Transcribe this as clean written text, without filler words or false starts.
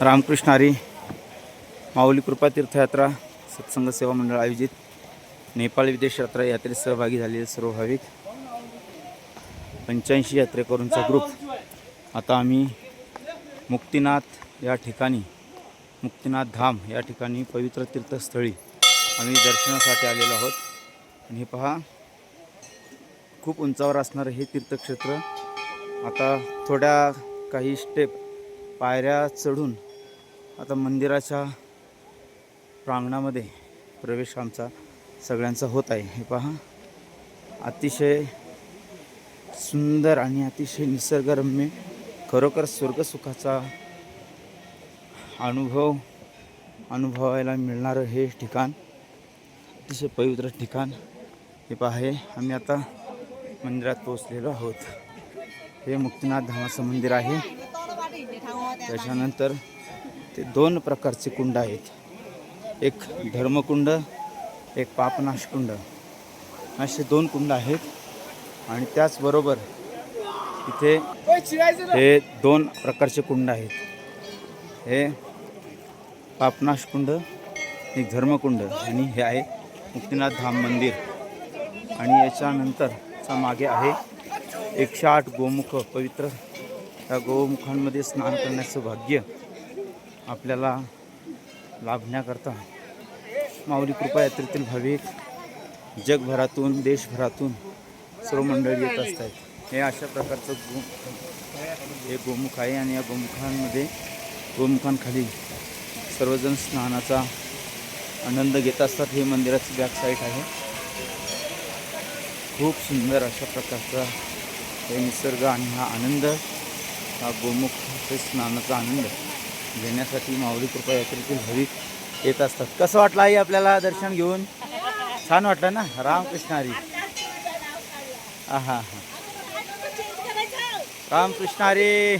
रामकृष्ण हरी माऊली कृपा तीर्थयात्रा सत्संग सेवा मंडळ आयोजित नेपाळ विदेश यात्रा यात्रेत सहभागी झालेले सर्व भाविक 85 यात्रेकरूंचा ग्रुप आता आम्ही मुक्तिनाथ या ठिकाणी मुक्तिनाथ धाम या ठिकाणी पवित्र तीर्थस्थळी आम्ही दर्शनासाठी आलेलो आहोत. आणि हे पहा, खूप उंचावर असणारं हे तीर्थक्षेत्र. आता थोड्या काही स्टेप पायऱ्या चढून आता मंदिराच्या प्रांगणामध्ये प्रवेश आमचा सगळ्यांचा होत आहे. हे पहा, अतिशय सुंदर आणि अतिशय निसर्गरम्य, खरोखर स्वर्गसुखाचा अनुभवायला मिळणारं हे ठिकाण, अतिशय पवित्र ठिकाण. हे पहा, हे आम्ही आता मंदिरात पोहोचलेलो आहोत. हे मुक्तिनाथ धामाचं मंदिर आहे. त्याच्यानंतर ते 2 प्रकारचे कुंड आहेत, एक धर्मकुंड, एक पापनाशकुंड, असे 2 कुंड आहेत. आणि त्याचबरोबर इथे हे 2 प्रकारचे कुंड आहेत, हे पापनाशकुंड, एक धर्मकुंड, आणि हे आहे मुक्तिनाथ धाम मंदिर. आणि याच्यानंतरचा मागे आहे 108 गोमुख पवित्र. त्या गोमुखांमध्ये स्नान करण्याचं भाग्य आपल्याला लाभण्याकरता माऊली कृपा यात्रेतील भाविक जगभरातून देशभरातून सर्व मंडळी येत असतात. हे अशा प्रकारचं हे गोमुख आहे. आणि या गोमुखांखाली सर्वजण स्नानाचा आनंद घेत असतात. हे मंदिराची बॅक साईड आहे. खूप सुंदर अशा प्रकारचा हे निसर्ग आणि हा आनंद, हा गोमुख हे स्नानाचा आनंद घेण्यासाठी माऊली कृपा यात्रेतील भाविक येत असतात. कसं वाटलं आहे आपल्याला दर्शन घेऊन? छान वाटलं ना? रामकृष्ण हरी. हा रामकृष्ण हरी.